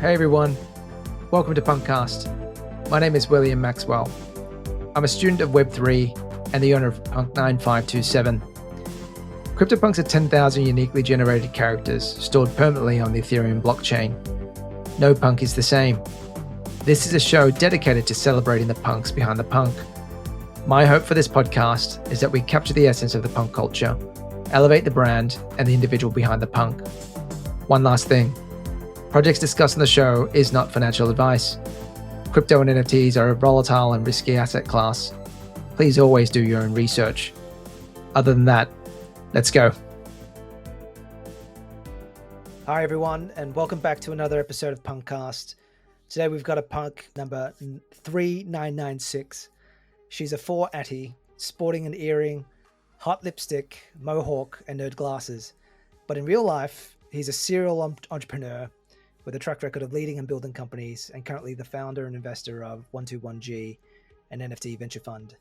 Hey everyone, welcome to PunkCast. My name is William Maxwell. I'm a student of Web3 and the owner of Punk3996. Cryptopunks are 10,000 uniquely generated characters stored permanently on the Ethereum blockchain. No punk is the same. This is a show dedicated to celebrating the punks behind the punk. My hope for this podcast is that we capture the essence of the punk culture, elevate the brand and the individual behind the punk. One last thing. Projects discussed on the show is not financial advice. Crypto and NFTs are a volatile and risky asset class. Please always do your own research. Other than that, let's go. Hi everyone, and welcome back to another episode of PunkCast. Today we've got a punk number 3996. She's a 4 Atty, sporting an earring, hot lipstick, mohawk, and nerd glasses. But in real life, he's a serial entrepreneur with a track record of leading and building companies, and currently the founder and investor of 121G, an NFT venture fund.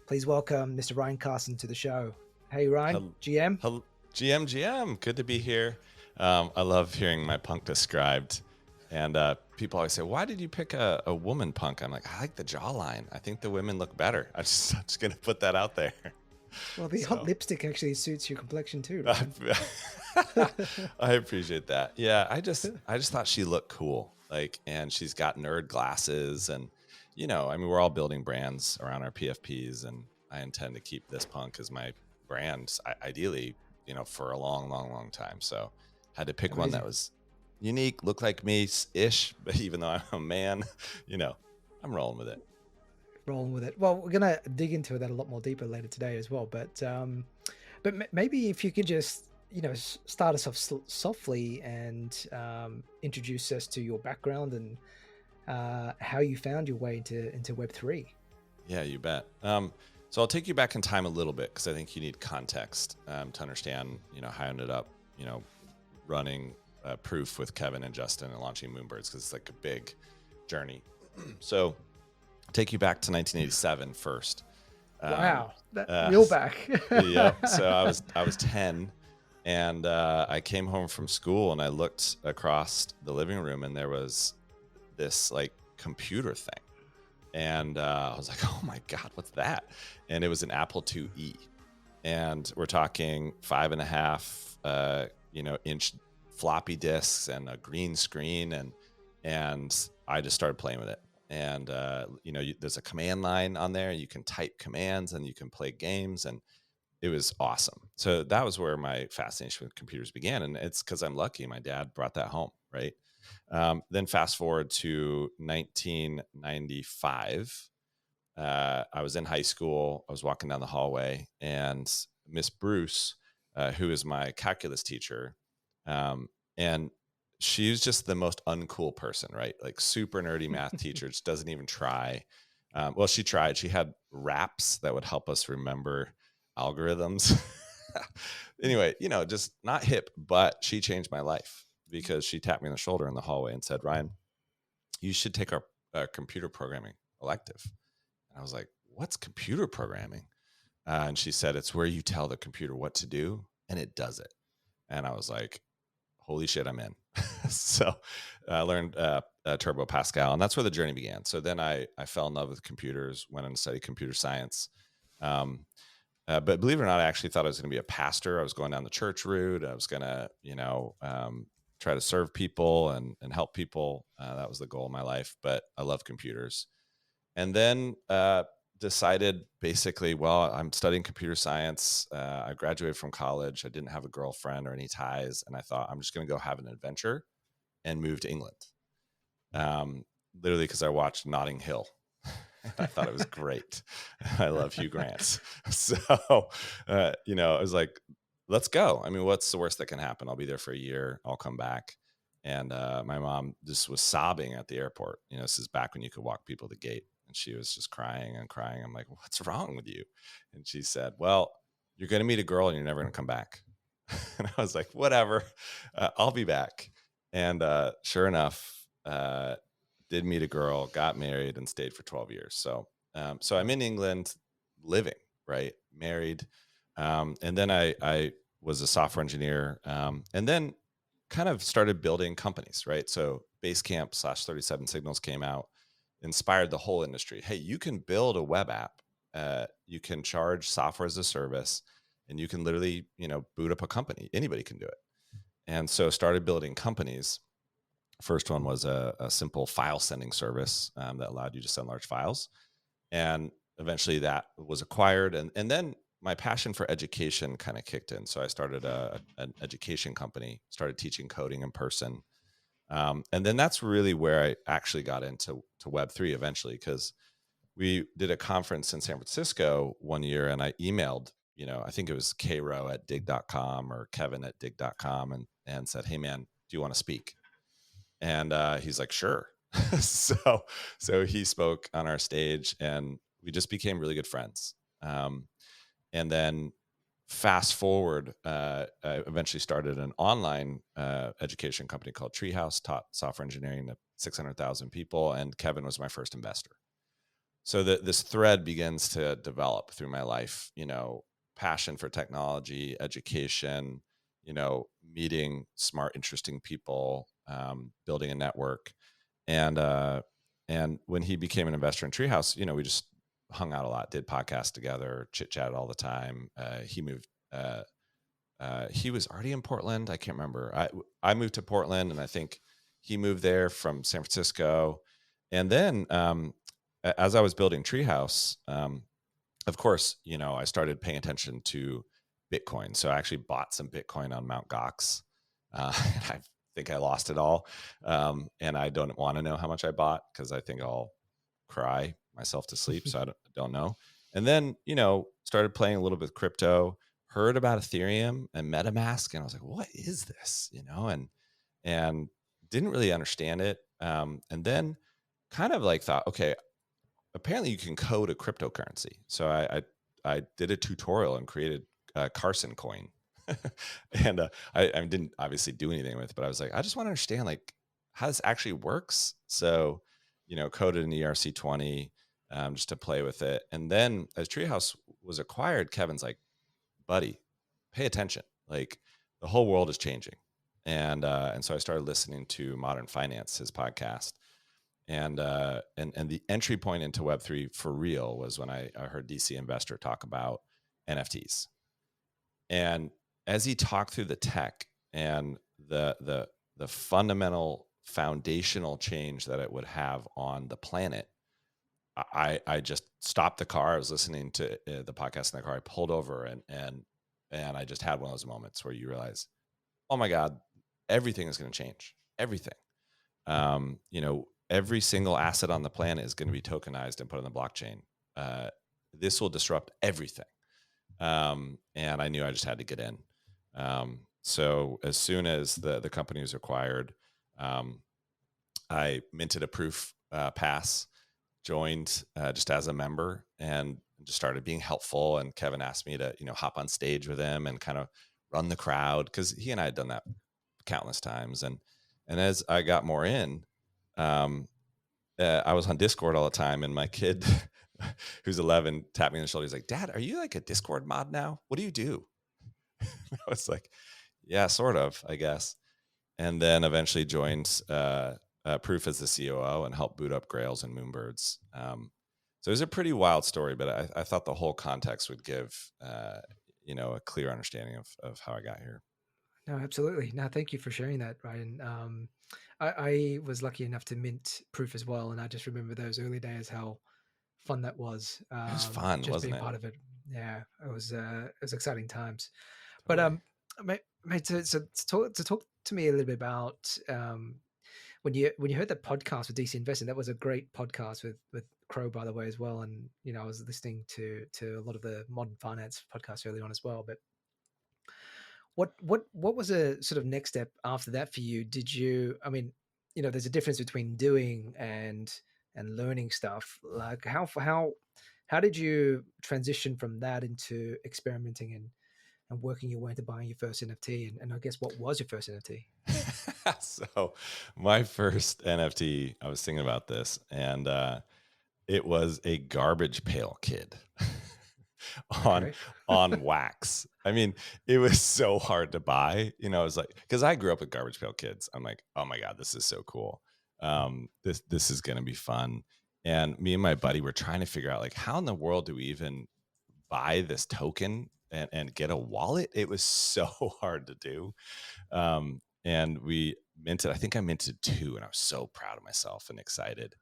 Please welcome Mr. Ryan Carson to the show. Hey Ryan, GM. Hello, GM. Good to be here. I love hearing my punk described, and people always say, "Why did you pick a woman punk?" I'm like, I like the jawline. I think the women look better. I'm just gonna put that out there. Well, the hot lipstick actually suits your complexion too, Ryan. I appreciate that. Yeah, I just thought she looked cool. And she's got nerd glasses, and we're all building brands around our PFPs, and I intend to keep this punk as my brand, ideally, for a long time. So, had to pick Amazing. one that was unique, looked like me-ish, but even though I'm a man, I'm rolling with it. Well, we're gonna dig into that a lot more deeper later today as well. But maybe if you could just start us off softly and introduce us to your background and how you found your way into Web3. Yeah, you bet. So I'll take you back in time a little bit because I think you need context to understand how I ended up running Proof with Kevin and Justin and launching Moonbirds, because it's like a big journey. So I'll take you back to 1987 first. Wow, real back. Yeah. So I was 10. And I came home from school and I looked across the living room and there was this computer thing. And I was like, oh my God, what's that? And it was an Apple IIe. And we're talking 5.5 inch floppy disks and a green screen. And I just started playing with it. And, there's a command line on there. You can type commands and you can play games, and it was awesome. So that was where my fascination with computers began. And it's because I'm lucky. My dad brought that home, right? Then fast forward to 1995. I was in high school. I was walking down the hallway, and Miss Bruce, who is my calculus teacher, and she was just the most uncool person, right? Like super nerdy math teacher, just doesn't even try. Well, she tried. She had raps that would help us remember algorithms. Anyway, just not hip, but she changed my life because she tapped me on the shoulder in the hallway and said, "Ryan, you should take our computer programming elective." And I was like, "What's computer programming?" And she said, "It's where you tell the computer what to do and it does it." And I was like, holy shit, I'm in. So I learned Turbo Pascal, and that's where the journey began. So then I fell in love with computers, went on to study computer science. But believe it or not, I actually thought I was going to be a pastor. I was going down the church route. I was going to, try to serve people and help people. That was the goal of my life. But I love computers. And then decided basically, well, I'm studying computer science. I graduated from college. I didn't have a girlfriend or any ties. And I thought, I'm just going to go have an adventure and move to England. Literally because I watched Notting Hill. I thought it was great. I love Hugh Grant. So, I was like, let's go. I mean, what's the worst that can happen? I'll be there for a year. I'll come back. And my mom just was sobbing at the airport. This is back when you could walk people to the gate. And she was just crying and crying. I'm like, what's wrong with you? And she said, well, you're going to meet a girl and you're never going to come back. And I was like, whatever, I'll be back. And sure enough, did meet a girl, got married, and stayed for 12 years. So I'm in England living, right? Married. And then I was a software engineer, and then kind of started building companies, right? So Basecamp/37 Signals came out, inspired the whole industry. Hey, you can build a web app. You can charge software as a service, and you can literally, boot up a company. Anybody can do it. And so started building companies. First one was a simple file sending service that allowed you to send large files. And eventually that was acquired. And then my passion for education kind of kicked in. So I started an education company, started teaching coding in person. And then that's really where I actually got into Web3 eventually, because we did a conference in San Francisco one year, and I emailed, I think it was kro@dig.com or kevin@dig.com, and said, hey man, do you want to speak? And he's like, sure. so he spoke on our stage, and we just became really good friends. And then fast forward, I eventually started an online education company called Treehouse, taught software engineering to 600,000 people, and Kevin was my first investor. So this thread begins to develop through my life, passion for technology, education, meeting smart, interesting people, building a network. And when he became an investor in Treehouse, we just hung out a lot, did podcasts together, chit chatted all the time. He moved, he was already in Portland. I can't remember. I moved to Portland, and I think he moved there from San Francisco. And then, as I was building Treehouse, of course, I started paying attention to Bitcoin. So I actually bought some Bitcoin on Mt. Gox. I think I lost it all. And I don't want to know how much I bought, because I think I'll cry myself to sleep. So I don't know. And then, started playing a little bit of crypto, heard about Ethereum and MetaMask. And I was like, what is this? And didn't really understand it. And then kind of like thought, okay, apparently you can code a cryptocurrency. So I did a tutorial and created Carson coin. And I didn't obviously do anything with it, but I was like, I just want to understand like how this actually works. So, coded in ERC20 just to play with it. And then as Treehouse was acquired, Kevin's like, buddy, pay attention. Like the whole world is changing. And so I started listening to Modern Finance, his podcast. And the entry point into Web3 for real was when I heard DC Investor talk about NFTs. And as he talked through the tech and the fundamental foundational change that it would have on the planet, I just stopped the car. I was listening to the podcast in the car. I pulled over and I just had one of those moments where you realize, oh my God, everything is going to change. Everything. Every single asset on the planet is going to be tokenized and put on the blockchain. This will disrupt everything. And I knew I just had to get in. So as soon as the company was acquired, I minted a proof pass, joined just as a member, and just started being helpful. And Kevin asked me to, hop on stage with him and kind of run the crowd, because he and I had done that countless times. And as I got more in, I was on Discord all the time, and my kid, who's 11, tapped me on the shoulder. He's like, "Dad, are you like a Discord mod now? What do you do?" I was like, "Yeah, sort of, I guess." And then eventually joined Proof as the COO and helped boot up Grails and Moonbirds. So it was a pretty wild story, but I thought the whole context would give a clear understanding of how I got here. No, absolutely. No, thank you for sharing that, Ryan. I was lucky enough to mint Proof as well, and I just remember those early days, how fun that was. It was fun, Just wasn't being it? part of it. Yeah, it was exciting times. Totally. But mate, to talk to me a little bit about when you heard that podcast with DC Investing. That was a great podcast with Crow, by the way, as well. And I was listening to a lot of the Modern Finance podcasts early on as well. But what was a sort of next step after that for you? Did you, I mean, there's a difference between doing and learning stuff. Like how did you transition from that into experimenting and working your way into buying your first NFT? And I guess, what was your first NFT? So my first NFT, I was thinking about this, and it was a garbage pail kid on Okay. wax. I mean, it was so hard to buy. It was like, because I grew up with garbage pail kids. I'm like, oh my God, this is so cool. This is going to be fun. And me and my buddy were trying to figure out like, how in the world do we even buy this token and get a wallet? It was so hard to do. And we minted, I think I minted 2, and I was so proud of myself and excited.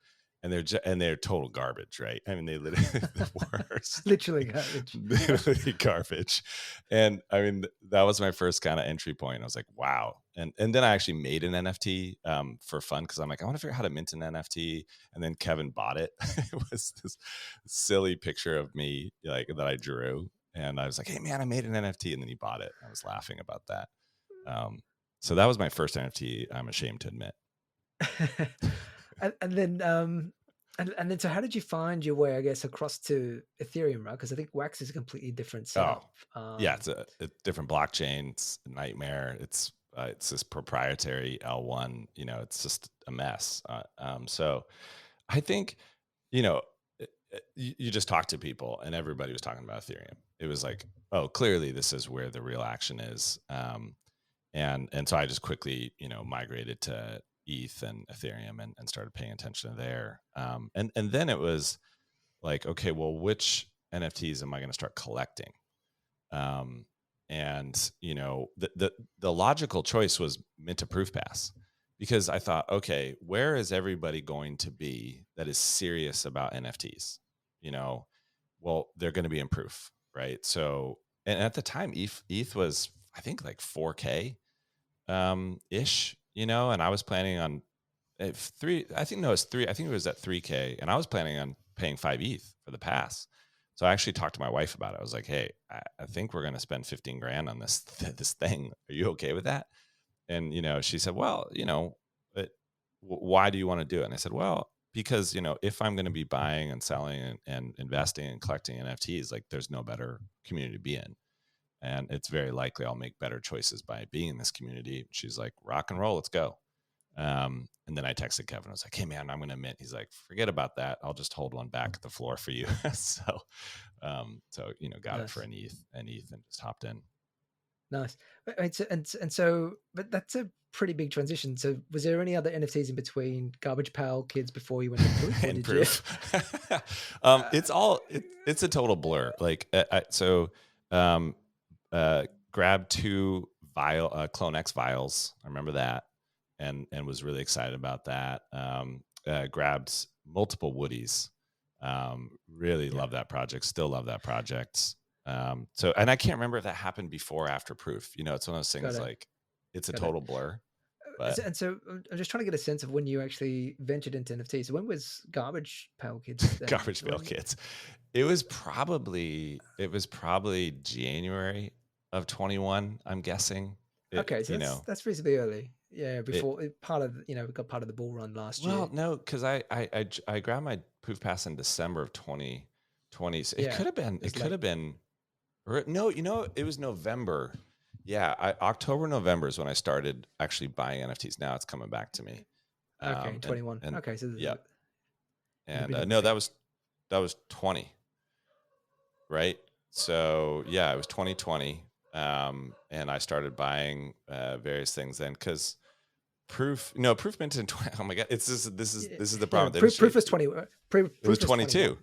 And they're total garbage, right? I mean, they literally the worst. Literally garbage. Literally garbage. And I mean, that was my first kind of entry point. I was like, wow. And then I actually made an NFT for fun, because I'm like, I want to figure out how to mint an NFT. And then Kevin bought it. It was this silly picture of me like that I drew. And I was like, hey man, I made an NFT. And then he bought it. I was laughing about that. So that was my first NFT, I'm ashamed to admit. and then and then so how did you find your way, I guess, across to Ethereum, right? Because I think Wax is a completely different setup. Yeah, it's a different blockchain. It's a nightmare. It's this proprietary L1. It's just a mess. So I think, you just talk to people, and everybody was talking about Ethereum. It was like, oh, clearly this is where the real action is. And so I just quickly, migrated to ETH and Ethereum and started paying attention to there. And then it was like, okay, well, which NFTs am I going to start collecting? And the logical choice was mint to proof pass, because I thought, okay, where is everybody going to be that is serious about NFTs? Well, they're going to be in proof, right? So, and at the time, ETH was, I think, like 4K ish, and I was planning on I think it was at 3K, and I was planning on paying 5 ETH for the pass. So I actually talked to my wife about it. I was like, hey, I think we're going to spend 15 grand on this thing. Are you okay with that? And, she said, well, why do you want to do it? And I said, well, because, if I'm going to be buying and selling and investing and collecting NFTs, like there's no better community to be in. And it's very likely I'll make better choices by being in this community. She's like, rock and roll, let's go. And then I texted Kevin. I was like, hey man, I'm going to mint. He's like, forget about that. I'll just hold one back at the floor for you. So got it for an ETH and just hopped in. Nice. But that's a pretty big transition. So was there any other NFTs in between Garbage Pail Kids before you went to Proof? In Proof. It's a total blur. Like, grabbed 2 Clone X vials. I remember that. And was really excited about that. Grabbed multiple Woodies. Really love that project. Still love that project. And I can't remember if that happened before or after Proof. It's one of those things like it's a total blur. But and so I'm just trying to get a sense of when you actually ventured into NFTs. So when was Garbage Pail Kids? Garbage Pail Kids. It was probably January of 21. I'm guessing. Okay, so that's reasonably early. Yeah, before we got part of the bull run last year. Well, no, because I grabbed my Proof Pass in December of 2020. So it could have been. Or no, it was November. Yeah, October, November is when I started actually buying NFTs. Now it's coming back to me. Okay, 21. Okay, so yeah. And no, that was 20. Right. So yeah, it was 2020. And I started buying various things then, because Proof minted in 20. Oh my god, this is the problem. Proof was 20. Proof was 22.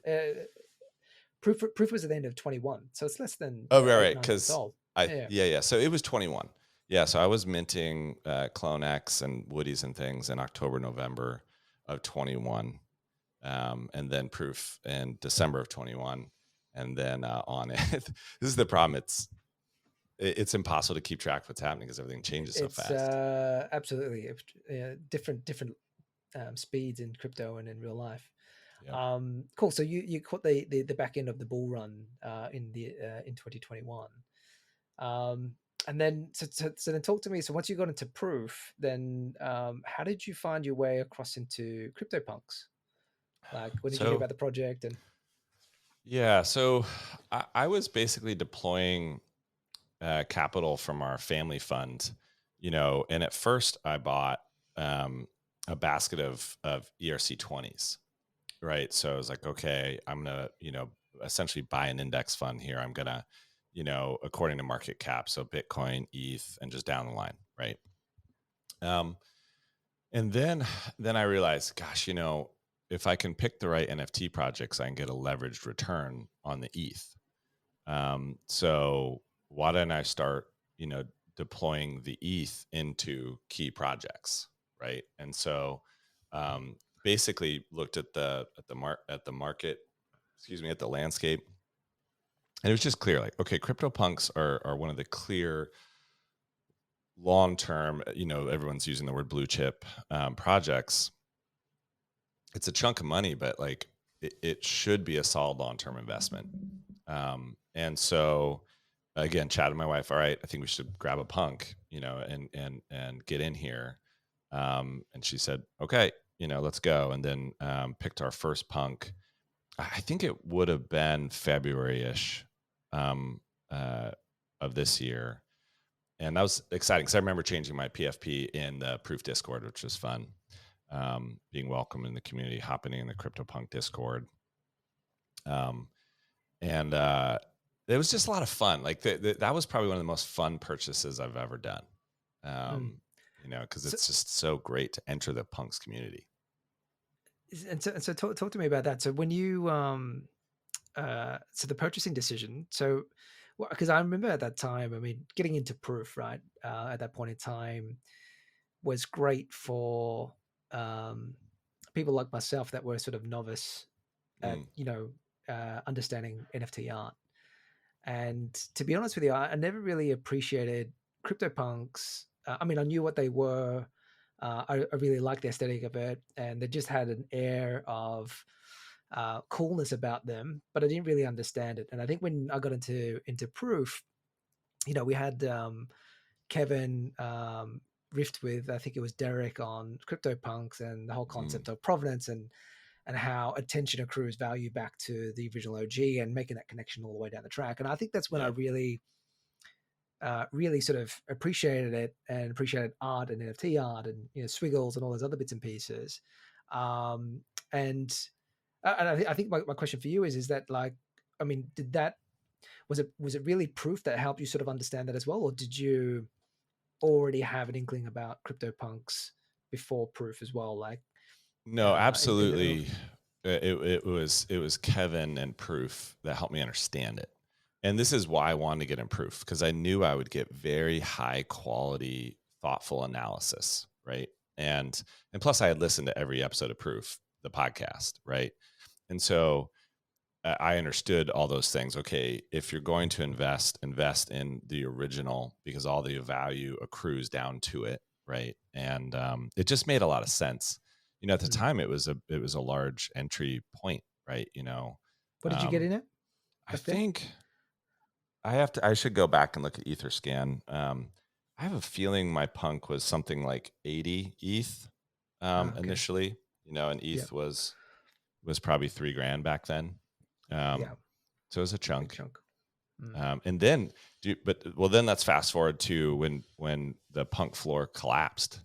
Proof was at the end of 21, so it's less than. Oh right, because So it was 21. Yeah, so I was minting Clone X and Woodies and things in October, November of 21, and then Proof in December of 21, and then on it. This is the problem. It's impossible to keep track of what's happening because everything changes so fast. Absolutely, different speeds in crypto and in real life. Yeah. Cool. So you caught the back end of the bull run in 2021, and then so then talk to me. So once you got into Proof, then how did you find your way across into Cryptopunks? Like, when did you hear about the project? And yeah, so I was basically deploying capital from our family fund, and at first I bought a basket of ERC20s, right? So I was like, okay, I'm gonna, essentially buy an index fund here. I'm gonna, according to market cap, so Bitcoin, ETH, and just down the line, right? And then I realized, gosh, if I can pick the right NFT projects, I can get a leveraged return on the ETH. So why don't I start, deploying the ETH into key projects, right? And so basically looked at the market, at the landscape, and it was just clear, like, okay, CryptoPunks are one of the clear long term, everyone's using the word blue chip projects. It's a chunk of money, but like it should be a solid long term investment. And so again, chatted with my wife. All right, I think we should grab a punk, and get in here. And she said, okay, let's go. And then picked our first punk. I think it would have been February-ish um, uh, of this year. And that was exciting because I remember changing my PFP in the Proof Discord, which was fun. Being welcome in the community, hopping in the CryptoPunk Discord. And it was just a lot of fun. Like that was probably one of the most fun purchases I've ever done. Because So, it's just so great to enter the punks community. and so talk to me about that. So when you so the purchasing decision. So because I remember at that time, I mean, getting into proof, right, at that point in time was great for people like myself that were sort of novice at, Mm, understanding NFT art. And to be honest with you, I never really appreciated CryptoPunks. I mean, I knew what they were. I really liked the aesthetic of it, and they just had an air of coolness about them, but I didn't really understand it. And I think when I got into proof, we had Kevin riffed with, I think it was Derek, on CryptoPunks and the whole mm, concept of provenance and how attention accrues value back to the original OG and making that connection all the way down the track. And I think that's when I yeah. really sort of appreciated it and appreciated art and NFT art and Swiggles and all those other bits and pieces. Um, and I think my question for you is that, like, I mean, was it really proof that helped you sort of understand that as well, or did you already have an inkling about CryptoPunks before proof as well? Like, No, in the early, absolutely. It was Kevin and Proof that helped me understand it. And this is why I wanted to get in Proof, because I knew I would get very high quality, thoughtful analysis, right? And plus I had listened to every episode of Proof, the podcast, right? And so I understood all those things. Okay, if you're going to invest in the original because all the value accrues down to it, right? And it just made a lot of sense. At the mm. time, it was a large entry point, right? What did you get Um, in it I back then? think I should go back and look at EtherScan. I have a feeling my punk was something like 80 ETH Ah, okay. initially. And Yeah. ETH was probably $3,000 back then. Um, Yeah. so it was a It's a big chunk. chunk. Mm. And then, then let's fast forward to when the punk floor collapsed.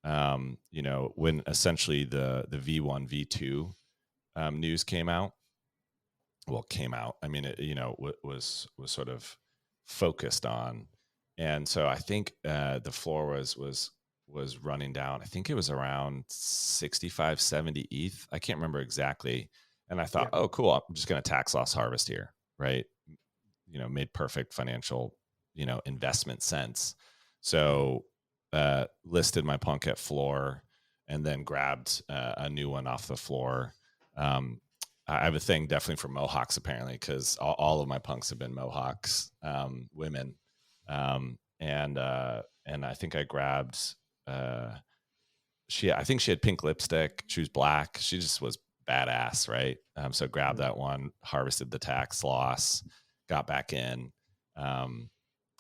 When essentially the V1 V2 news came out. Well, came out. I mean, it was sort of focused on, and so I think the floor was running down. I think it was around 65, 70 ETH. I can't remember exactly. And I thought, Yeah. oh, cool. I'm just going to tax loss harvest here, right? Made perfect financial, investment sense. Mm. So listed my punk at floor and then grabbed a new one off the floor. I have a thing definitely for Mohawks apparently, because all of my punks have been Mohawks, women. And I think I grabbed, I think she had pink lipstick. She was black. She just was badass, right? So grabbed Mm. that one, harvested the tax loss, got back in, um,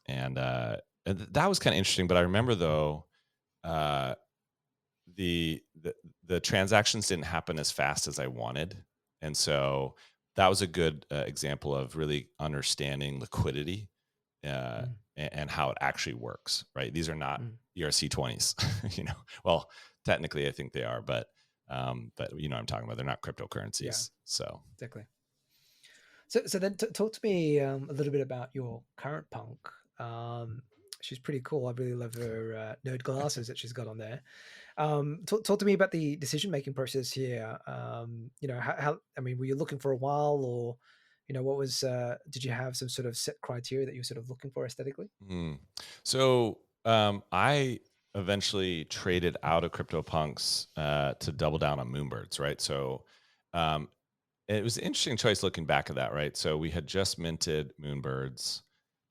and that was kind of interesting. But I remember though, uh, the transactions didn't happen as fast as I wanted, and so that was a good example of really understanding liquidity uh, Mm. and how it actually works. Right? These are not Mm. ERC20s. Well, technically I think they are, but what I'm talking about. They're not Yeah. cryptocurrencies. So Exactly. So then talk to me a little bit about your current punk. She's pretty cool. I really love her nerd glasses that she's got on there. Talk to me about the decision making process here. How I mean, were you looking for a while, or what was? Did you have some sort of set criteria that you were sort of looking for aesthetically? Mm. So I eventually traded out of CryptoPunks to double down on Moonbirds, right? So um, it was an interesting choice looking back at that, right? So we had just minted Moonbirds,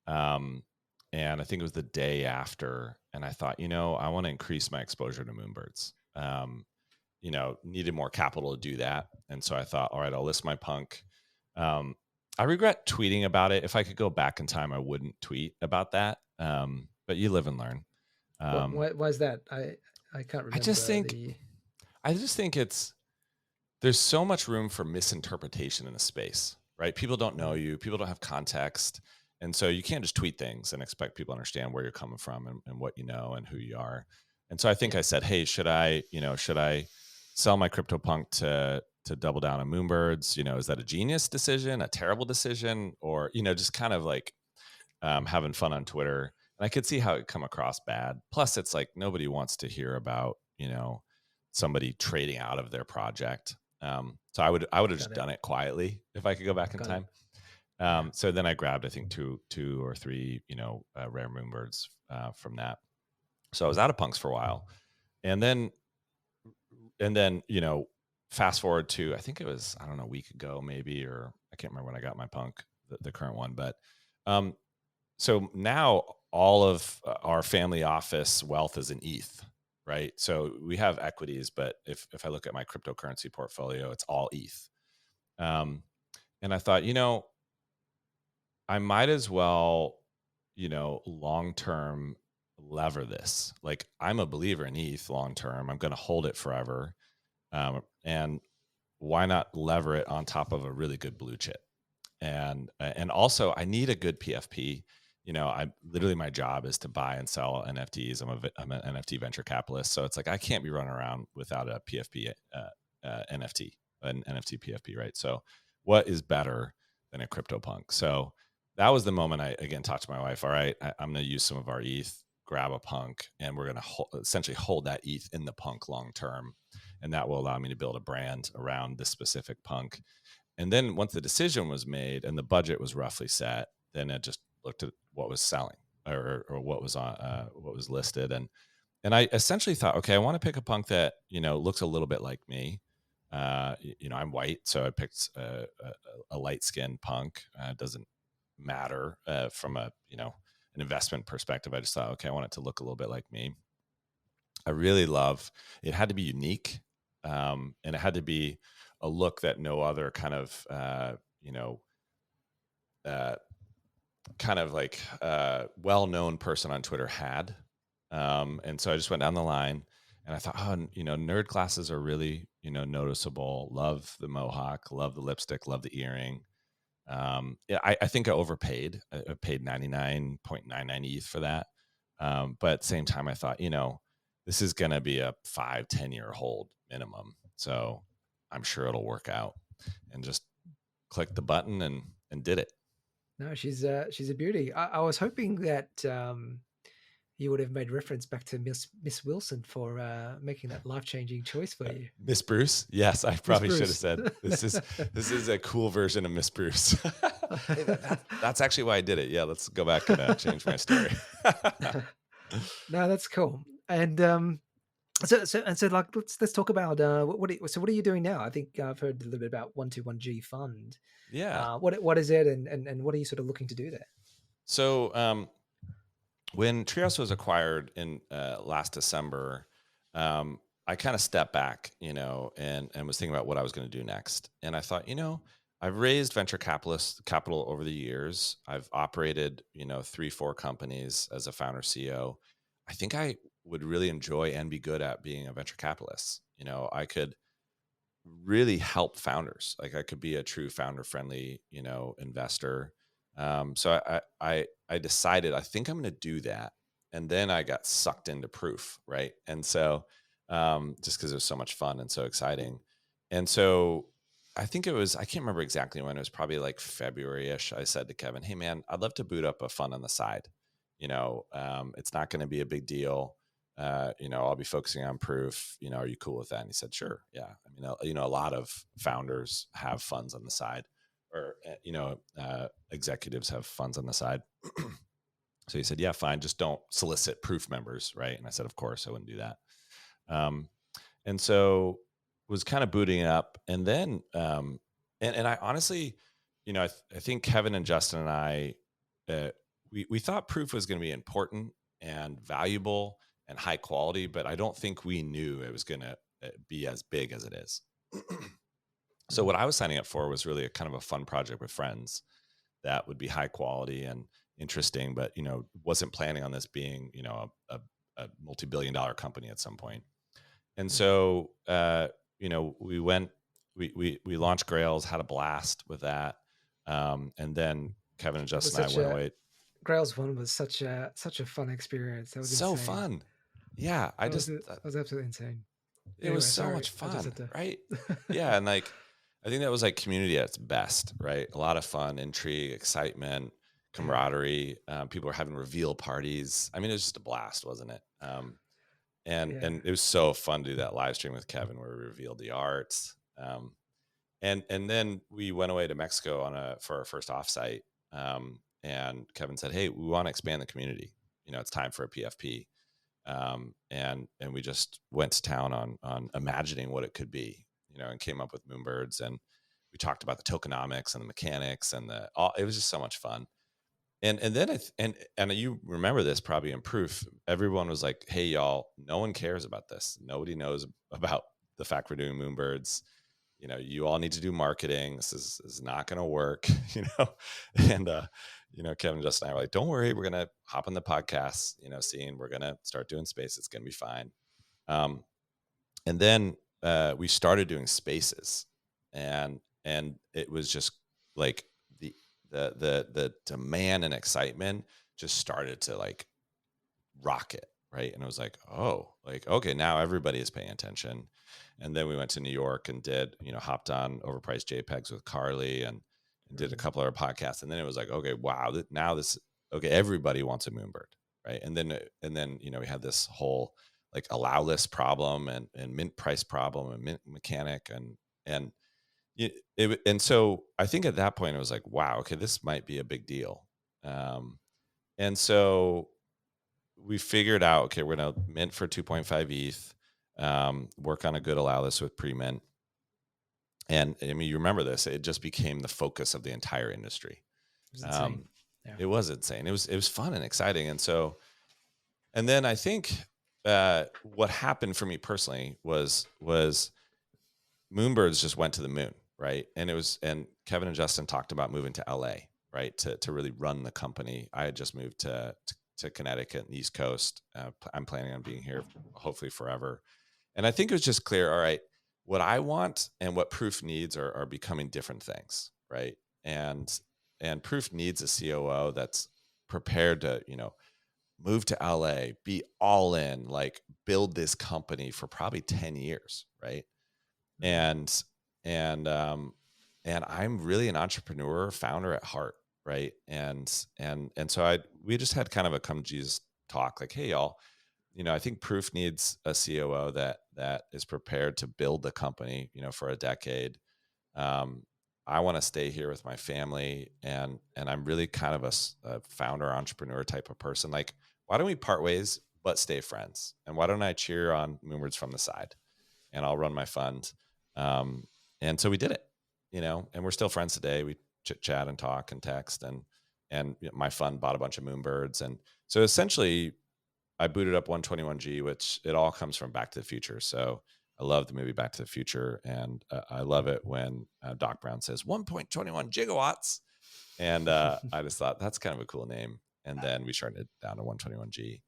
um, and I think it was the day after, and I thought, I want to increase my exposure to Moonbirds. Needed more capital to do that, and so I thought, all right, I'll list my punk. Um, I regret tweeting about it. If I could go back in time, I wouldn't tweet about that. But you live and learn. What? Um, Why is that? I can't I just remember think the. I just think there's so much room for misinterpretation in the space, right? People don't know Mm, you, people don't have context. And so you can't just tweet things and expect people to understand where you're coming from and what you know and who you are. And so I think yeah, I said, hey, should I sell my CryptoPunk to double down on Moonbirds? Is that a genius decision, a terrible decision, or, just kind of like having fun on Twitter? And I could see how it come across bad. Plus, it's like nobody wants to hear about, somebody trading out of their project. So I would have got just it, done it quietly if I could go back in got it. time. Yeah, So then I grabbed, I think two or three, rare Moonbirds from that. So I was out of punks for a while, and then fast forward to, I think it was, I don't know, a week ago maybe, or I can't remember when I got my punk, the current one, but um, so now all of our family office wealth is in ETH, right? So we have equities, but if I look at my cryptocurrency portfolio, it's all ETH. Um, and I thought, I might as well, long term lever this. Like I'm a believer in ETH long term. I'm going to hold it forever. And why not lever it on top of a really good blue chip? And also I need a good PFP. I literally, my job is to buy and sell NFTs. I'm an NFT venture capitalist, so it's like I can't be running around without a PFP NFT, an NFT PFP, right? So what is better than a CryptoPunk? So that was the moment I again talked to my wife. All right, I'm going to use some of our ETH, grab a punk, and we're going to essentially hold that ETH in the punk long term, and that will allow me to build a brand around this specific punk. And then once the decision was made and the budget was roughly set, then I just looked at what was selling or what was on what was listed, and I essentially thought, okay, I want to pick a punk that looks a little bit like me. I'm white, so I picked a light skinned punk. Doesn't matter from a an investment perspective. I just thought, okay, I want it to look a little bit like me. I really love it. Had to be unique, and it had to be a look that no other kind of uh, kind of like well-known person on Twitter had. And so I just went down the line, and I thought, oh, nerd glasses are really noticeable. Love the mohawk, love the lipstick, love the earring. Yeah, I think I overpaid. I paid 99.99 ETH for that. But at the same time, I thought, this is going to be a 5-10 year hold minimum. So I'm sure it'll work out, and just clicked the button and did it. no, she's a beauty. I was hoping that you would have made reference back to Miss Wilson for making that life changing choice for you, Miss Bruce. Yes, I Miss probably should have Bruce. said this is a cool version of Miss Bruce. Hey, that's actually why I did it. Yeah, let's go back and change my story. No, that's cool. And so like let's talk about what are you doing now? I think I've heard a little bit about 121G Fund. Yeah. What is it, and what are you sort of looking to do there? So when Trios was acquired in last December, I kind of stepped back, and was thinking about what I was going to do next. And I thought, I've raised venture capital over the years. I've operated, 3-4 companies as a founder CEO. I think I would really enjoy and be good at being a venture capitalist. I could really help founders. Like I could be a true founder friendly, investor. So I decided I think I'm going to do that, and then I got sucked into proof, right? And so just because it was so much fun and so exciting, and so I think I can't remember exactly when, it was probably like February-ish. I said to Kevin, "Hey man, I'd love to boot up a fund on the side. It's not going to be a big deal. I'll be focusing on proof. Are you cool with that? And he said, sure. Yeah. I mean, a lot of founders have funds on the side, or, executives have funds on the side. So he said, yeah, fine. Just don't solicit proof members. Right. And I said, of course I wouldn't do that. And so was kind of booting up, and then, and I honestly, I think Kevin and Justin and I, we thought proof was going to be important and valuable and high quality, but I don't think we knew it was going to be as big as it is. So what I was signing up for was really a kind of a fun project with friends that would be high quality and interesting, but wasn't planning on this being a multi-billion-dollar company at some point. And so we went, we launched Grails, had a blast with that, and then Kevin and Justin and I went away. Grails one was such a fun experience. That was so insane. Fun. Yeah, that was absolutely insane. It was so much fun, right? Yeah, and like I think that was like community at its best, right? A lot of fun, intrigue, excitement, camaraderie. People were having reveal parties. I mean, it was just a blast, wasn't it? And it was so fun to do that live stream with Kevin where we revealed the art. And then we went away to Mexico for our first offsite. And Kevin said, hey, we want to expand the community. It's time for a PFP. And we just went to town on imagining what it could be, and came up with Moonbirds, and we talked about the tokenomics and the mechanics and it was just so much fun. And then and you remember this probably in proof, everyone was like, hey y'all, no one cares about this. Nobody knows about the fact we're doing Moonbirds. You all need to do marketing. This is not going to work, and, Kevin, Justin, and I were like, don't worry, we're going to hop on the podcast, scene. We're going to start doing space. It's going to be fine. And then we started doing spaces, and it was just like the demand and excitement just started to like rocket. Right. And it was like, oh, like, okay, now everybody is paying attention. And then we went to New York and did, hopped on overpriced JPEGs with Carly and did a couple of our podcasts. And then it was like, okay, wow, okay, everybody wants a Moonbird. Right. And then, we had this whole like allow list problem and mint price problem and mint mechanic. And so I think at that point it was like, wow, okay, this might be a big deal. And so we figured out, okay, we're going to mint for 2.5 ETH, work on a good allow list with pre-mint. And I mean, you remember this, it just became the focus of the entire industry. It was insane. It was insane. It was fun and exciting. And then I think what happened for me personally was Moonbirds just went to the moon, right? And Kevin and Justin talked about moving to LA, right, to really run the company. I had just moved to Connecticut and the East Coast. I'm planning on being here hopefully forever. And I think it was just clear, all right, what I want and what Proof needs are becoming different things, right? And Proof needs a COO that's prepared to, move to LA, be all in, like build this company for probably 10 years, right? And I'm really an entrepreneur, founder at heart, right? And so we just had kind of a come Jesus talk, like, hey y'all, I think Proof needs a COO that is prepared to build the company, for a decade. I want to stay here with my family, and I'm really kind of a founder entrepreneur type of person. Like, why don't we part ways but stay friends? And why don't I cheer on Moonbirds from the side, and I'll run my fund. And so we did it, and we're still friends today. We chit chat and talk and text, and my fund bought a bunch of Moonbirds. And so essentially I booted up 121G, which it all comes from Back to the Future. So I love the movie Back to the Future. And I love it when Doc Brown says 1.21 gigawatts. And I just thought that's kind of a cool name. And then we shortened it down to 121G.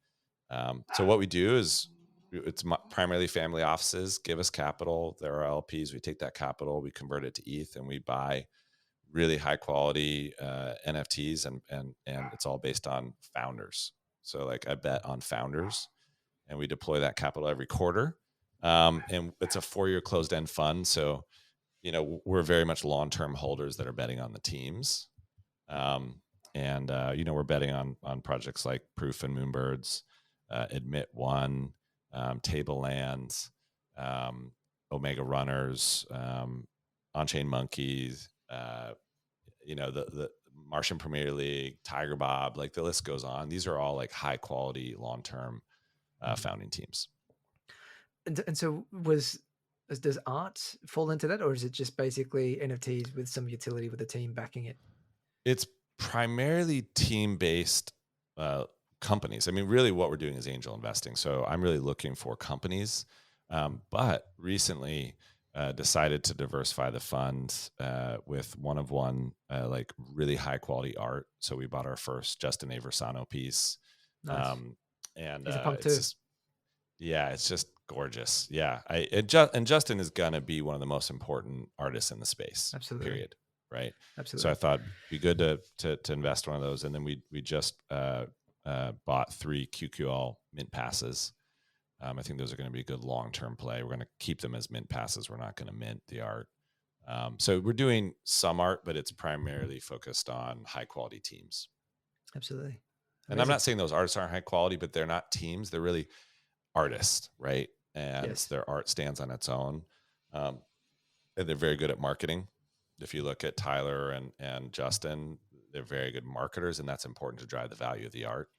So what we do is it's primarily family offices give us capital. There are LPs. We take that capital, we convert it to ETH, and we buy really high quality NFTs, and it's all based on founders. So like I bet on founders, and we deploy that capital every quarter. And it's a 4-year closed end fund. So, we're very much long-term holders that are betting on the teams. And we're betting on projects like Proof and Moonbirds. Admit One, Tablelands, Omega Runners, On-Chain Monkeys, the Martian Premier League, Tiger Bob, like the list goes on. These are all like high quality, long-term founding teams. And so does art fall into that, or is it just basically NFTs with some utility with the team backing it? It's primarily team-based companies. I mean, really what we're doing is angel investing. So I'm really looking for companies, but recently decided to diversify the fund with one of one, like really high quality art. So we bought our first Justin Aversano piece. Nice. And He's a punk it's too. just, yeah, it's just gorgeous. Yeah. And Justin is going to be one of the most important artists in the space, Absolutely. period. Right. So Absolutely. I thought it'd be good to invest one of those. And then we just bought 3 QQL mint passes. I think those are going to be a good long-term play. We're going to keep them as mint passes. We're not going to mint the art. So we're doing some art, but it's primarily focused on high quality teams. Absolutely. And I'm Amazing. not saying those artists aren't high quality, but they're not teams. They're really artists, right? And Yes. their art stands on its own. And they're very good at marketing. If you look at Tyler and Justin, they're very good marketers, and that's important to drive the value of the art.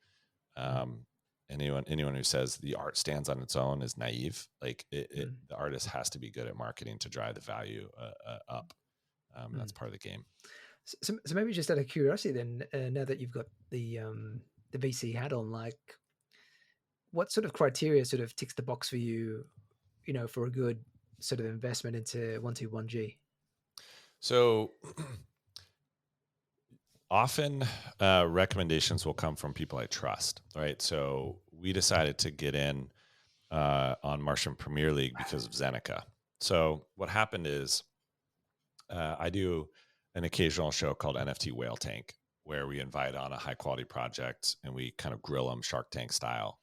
Anyone who says the art stands on its own is naive. Like the artist has to be good at marketing to drive the value up. That's part of the game. So maybe just out of curiosity, then, now that you've got the VC hat on, like, what sort of criteria sort of ticks the box for you, for a good sort of investment into 121G? So often recommendations will come from people I trust, right? So we decided to get in on Martian Premier League because of Zeneca. So what happened is I do an occasional show called NFT Whale Tank, where we invite on a high quality project and we kind of grill them Shark Tank style.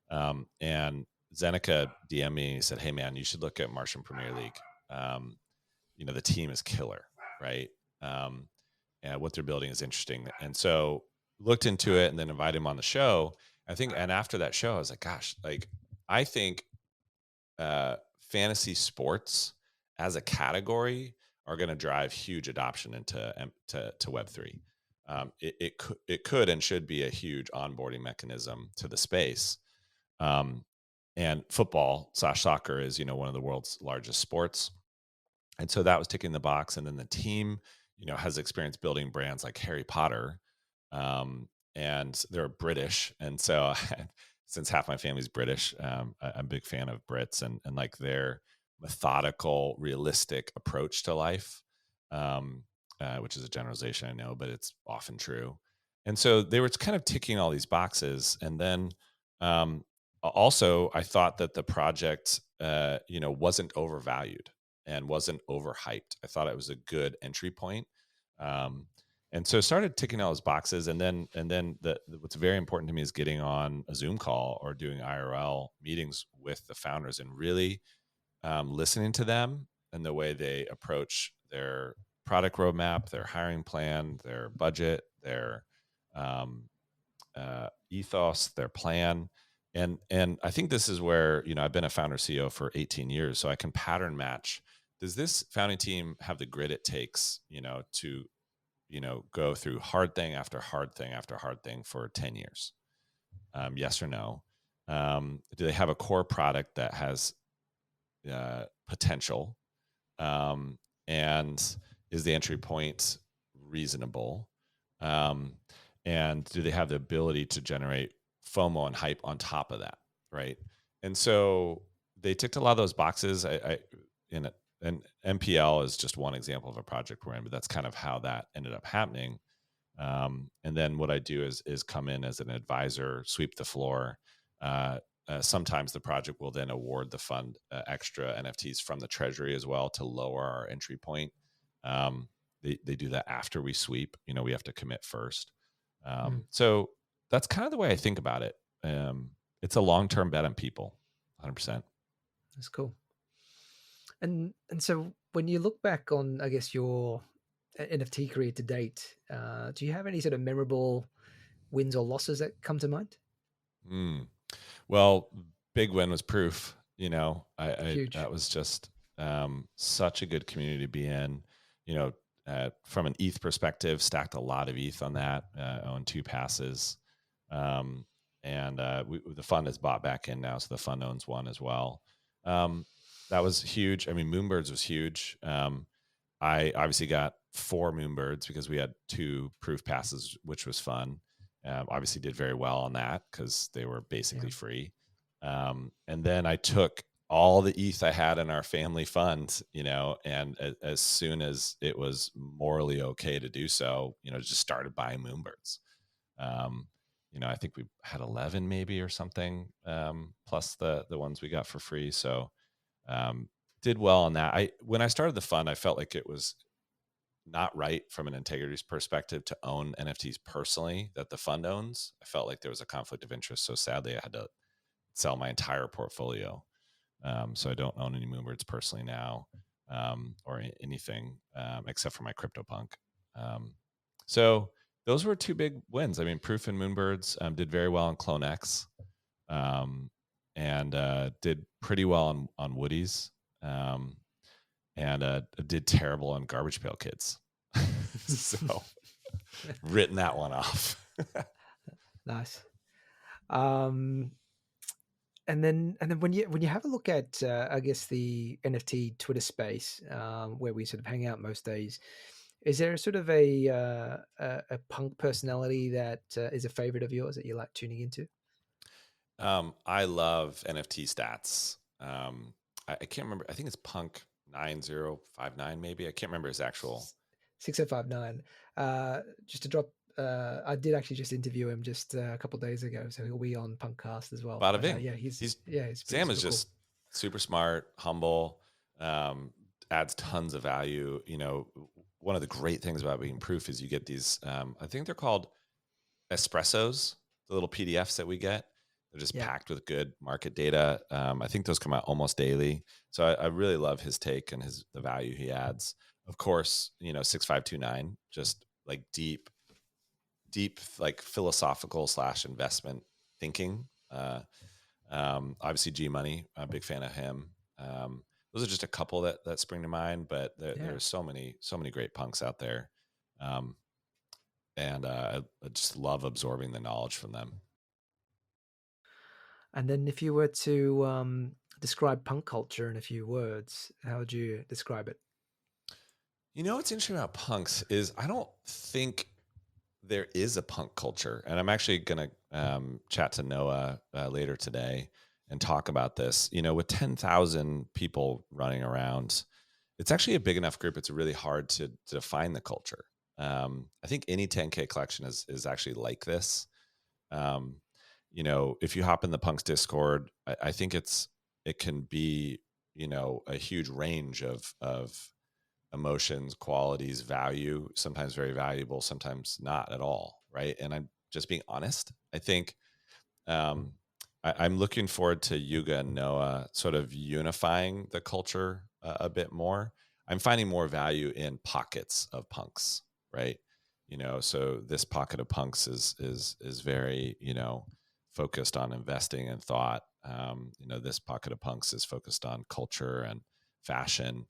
And Zeneca DM'd me and he said, "Hey man, you should look at Martian Premier League. The team is killer, right? And what they're building is interesting." And so looked into it and then invited him on the show. And after that show, I was like, gosh, like I think fantasy sports as a category are going to drive huge adoption into to Web3. It could and should be a huge onboarding mechanism to the space. And football/soccer is one of the world's largest sports, and so that was ticking the box. And then the team has experience building brands like Harry Potter, and they're British, and so since half my family's British, I'm a big fan of Brits and like their methodical, realistic approach to life, which is a generalization, I know, but it's often true. And so they were kind of ticking all these boxes. And then also, I thought that the project, wasn't overvalued and wasn't overhyped. I thought it was a good entry point. And so started ticking all those boxes. And then what's very important to me is getting on a Zoom call or doing IRL meetings with the founders and really listening to them and the way they approach their product roadmap, their hiring plan, their budget, their ethos, their plan. And I think this is where, I've been a founder CEO for 18 years, so I can pattern match. Does this founding team have the grit it takes, to, go through hard thing after hard thing after hard thing for 10 years? Yes or no? Do they have a core product that has potential? And is the entry point reasonable? And do they have the ability to generate FOMO and hype on top of that, right? And so they ticked a lot of those boxes. And MPL is just one example of a project we're in, but that's kind of how that ended up happening. And then what I do is come in as an advisor, sweep the floor. Sometimes the project will then award the fund extra NFTs from the treasury as well to lower our entry point. They do that after we sweep. We have to commit first. So that's kind of the way I think about it. It's a long-term bet on people, 100%. That's cool. And so when you look back on, I guess, your NFT career to date, do you have any sort of memorable wins or losses that come to mind? Well, big win was Proof. I Huge. that was just such a good community to be in. You know, from an ETH perspective, stacked a lot of ETH on that. Owned 2 passes, um, and the fund is bought back in now, so the fund owns one as well. That was huge. I mean, Moonbirds was huge. I obviously got 4 Moonbirds because we had 2 Proof passes, which was fun. Obviously, did very well on that because they were Yeah. basically free. And then I took all the ETH I had in our family fund, and as soon as it was morally okay to do so, just started buying Moonbirds. Um, I think we had 11 maybe or something, plus the ones we got for free. So um, did well on that. When I started the fund, I felt like it was not right from an integrity perspective to own NFTs personally that the fund owns. I felt like there was a conflict of interest. So sadly, I had to sell my entire portfolio. So I don't own any Moonbirds personally now, or anything except for my CryptoPunk. Um, so those were 2 big wins. I mean, Proof and Moonbirds did very well on CloneX, um, and did pretty well on Woodies, um, and did terrible on Garbage Pail Kids. So written that one off. Nice. Um, and then when you have a look at I guess the NFT Twitter space where we sort of hang out most days, is there sort of a punk personality that is a favorite of yours that you like tuning into? I love NFT stats. I can't remember. I think it's Punk9059 maybe. I can't remember his actual. 6059. Just to drop, I did actually just interview him just a couple of days ago, so he'll be on Punkcast as well. Bada But bing. yeah, he's He's yeah, he's Sam is super cool. just super smart, humble, um, adds tons of value. One of the great things about being Proof is you get these. I think they're called espressos, the little PDFs that we get. They're just Yeah, packed with good market data. I think those come out almost daily. So I really love his take and the value he adds. Of course, 6529, just like deep, like philosophical / investment thinking. Obviously G Money, I'm a big fan of him. Those are just a couple that spring to mind, but yeah. there's so many great punks out there. Um, and I just love absorbing the knowledge from them. And then if you were to describe punk culture in a few words, how would you describe it? What's interesting about punks is I don't think there is a punk culture, and I'm actually going to chat to Noah later today and talk about this. With 10,000 people running around, it's actually a big enough group. It's really hard to define the culture. I think any 10K collection is actually like this. Um, if you hop in the punks Discord, I think it can be a huge range of emotions, qualities, value, sometimes very valuable, sometimes not at all. Right. And I'm just being honest. I think um, I'm looking forward to Yuga and Noah sort of unifying the culture a bit more. I'm finding more value in pockets of punks, right? So this pocket of punks is very focused on investing and thought. This pocket of punks is focused on culture and fashion.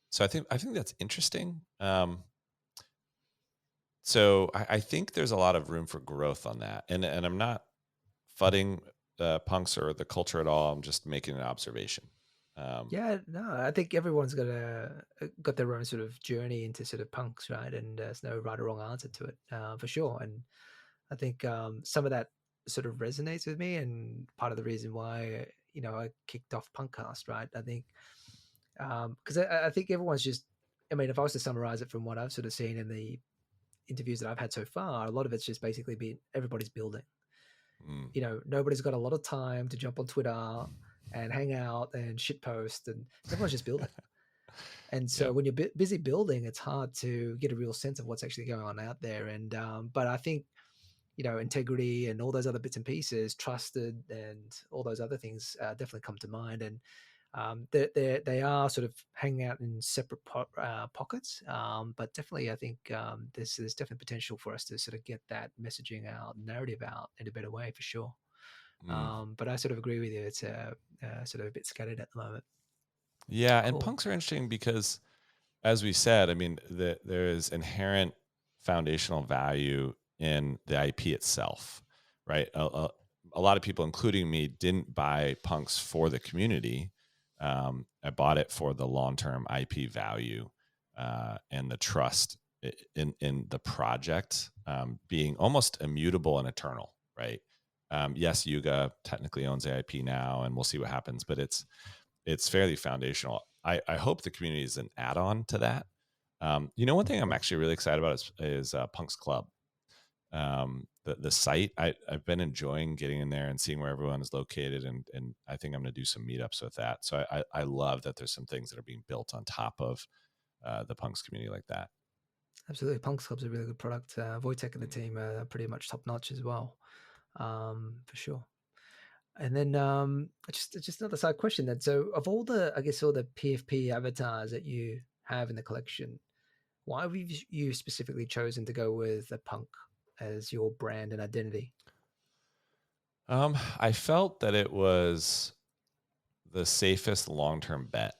So I think that's interesting. So I think there's a lot of room for growth on that, and I'm not fudding punks or the culture at all. I'm just making an observation. Um, Yeah, no, I think everyone's got their own sort of journey into sort of punks, right? And there's no right or wrong answer to it, for sure. And I think some of that sort of resonates with me, and part of the reason why I kicked off Punkcast, right? I think because I think everyone's just. I mean, if I was to summarize it from what I've sort of seen in the interviews that I've had so far, a lot of it's just basically been everybody's building. mm, Nobody's got a lot of time to jump on Twitter and hang out and shitpost, and everyone's just building. And so yeah, when you're busy building, it's hard to get a real sense of what's actually going on out there. And but I think integrity and all those other bits and pieces, trusted, and all those other things definitely come to mind. And they are sort of hanging out in separate pockets, but definitely I think there's definitely potential for us to sort of get that messaging out, narrative out in a better way for sure. Mm. But I sort of agree with you. It's sort of a bit scattered at the moment. Yeah, and Cool. punks are interesting because, as we said, I mean, there is inherent foundational value in the IP itself, right? A lot of people, including me, didn't buy punks for the community. I bought it for the long-term IP value and the trust in the project being almost immutable and eternal, right? Yes, Yuga technically owns the IP now, and we'll see what happens, but it's fairly foundational. I hope the community is an add-on to that. One thing I'm actually really excited about is Punk's Club. The site, I've been enjoying getting in there and seeing where everyone is located, and I think I'm going to do some meetups with that. So I love that there's some things that are being built on top of the Punks community like that. Absolutely. Punk's Club's a really good product. Wojtek and the Mm. team are pretty much top notch as well, for sure. And then just another side question then. So of all the, I guess, all the PFP avatars that you have in the collection, why have you specifically chosen to go with a punk as your brand and identity? I felt that it was the safest long-term bet,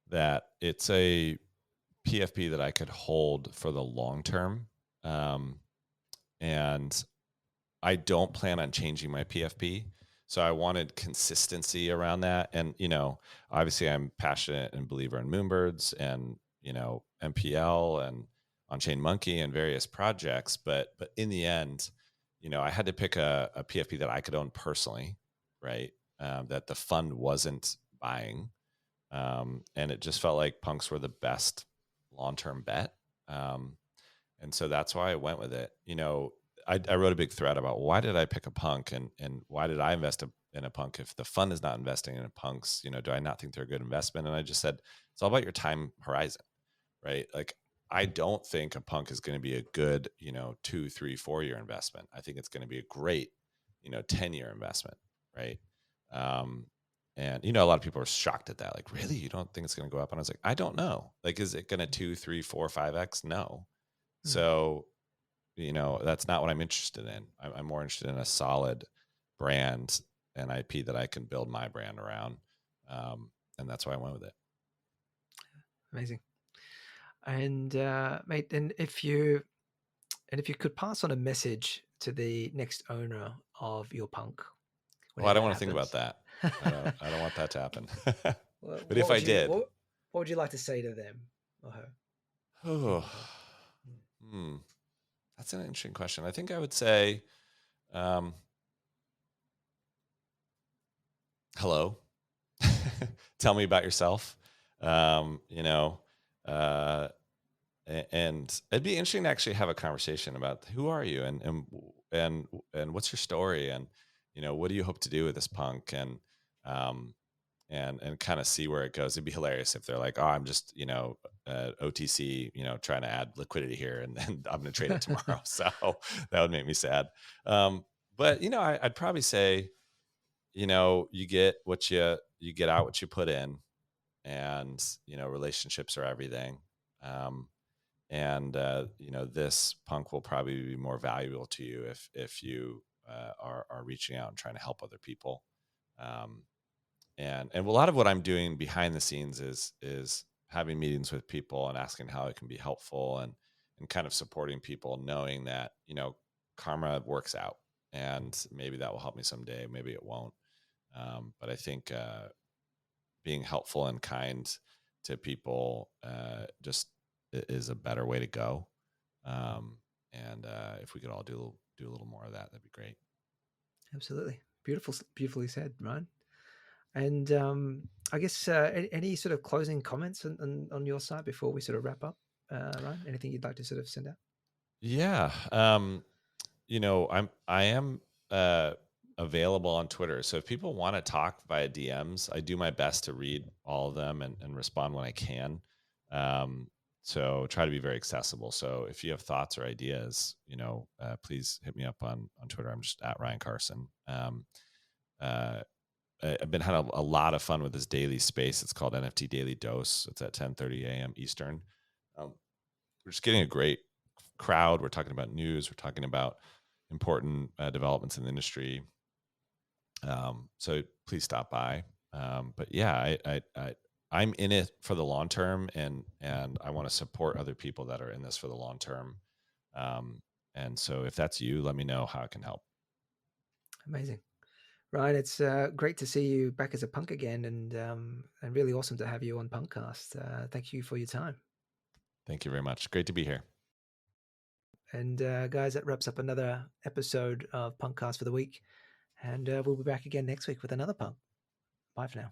that it's a PFP that I could hold for the long term. And I don't plan on changing my PFP. So I wanted consistency around that. And, obviously I'm passionate and believer in Moonbirds and, MPL and On-Chain Monkey and various projects. But in the end, I had to pick a PFP that I could own personally, right? That the fund wasn't buying. And it just felt like punks were the best long-term bet. And so that's why I went with it. I wrote a big thread about why did I pick a punk and why did I invest in a punk if the fund is not investing in a punks? Do I not think they're a good investment? And I just said, it's all about your time horizon, right? Like, I don't think a punk is going to be a good, 2, 3, 4 year investment. I think it's going to be a great, 10-year investment, right? And a lot of people are shocked at that. Like, really, you don't think it's going to go up? And I was like, I don't know. Like, is it going to 2, 3, 4, 5x? No. So, that's not what I'm interested in. I'm more interested in a solid brand and IP that I can build my brand around. And that's why I went with it. Amazing. And mate, and if you could pass on a message to the next owner of your punk, Well, I whenever don't that want to think about happens, that. I don't want that to happen. But what if would I you did, what would you like to say to them or her? oh, that's an interesting question. I think I would say, hello, tell me about yourself. Uh, and it'd be interesting to actually have a conversation about who are you and what's your story, and what do you hope to do with this punk, um and kind of see where it goes. It'd be hilarious if they're like, oh, I'm just OTC, trying to add liquidity here, and then I'm going to trade it tomorrow. So that would make me sad. But I'd probably say, you get what you get out what you put in, and relationships are everything. And this punk will probably be more valuable to you if you are reaching out and trying to help other people. And a lot of what I'm doing behind the scenes is having meetings with people and asking how it can be helpful, and kind of supporting people, knowing that karma works out, and maybe that will help me someday, maybe it won't. But I think being helpful and kind to people just is a better way to go. And if we could all do a little more of that, that'd be great. Absolutely. Beautifully said, Ryan. And I guess any sort of closing comments on your side before we sort of wrap up, Ryan? Anything you'd like to sort of send out? Yeah. I am available on Twitter. So if people want to talk via DMs, I do my best to read all of them and respond when I can. So try to be very accessible. So if you have thoughts or ideas, please hit me up on Twitter. I'm just at Ryan Carson. I've been having a lot of fun with this daily space. It's called NFT Daily Dose. It's at 10:30 a.m. Eastern. We're just getting a great crowd. We're talking about news. We're talking about important developments in the industry. So please stop by. But yeah, I'm in it for the long term, and I want to support other people that are in this for the long term. And so if that's you, let me know how I can help. Amazing. Ryan, it's great to see you back as a punk again, and really awesome to have you on PunkCast. Thank you for your time. Thank you very much. Great to be here. And guys, that wraps up another episode of PunkCast for the week. And we'll be back again next week with another punk. Bye for now.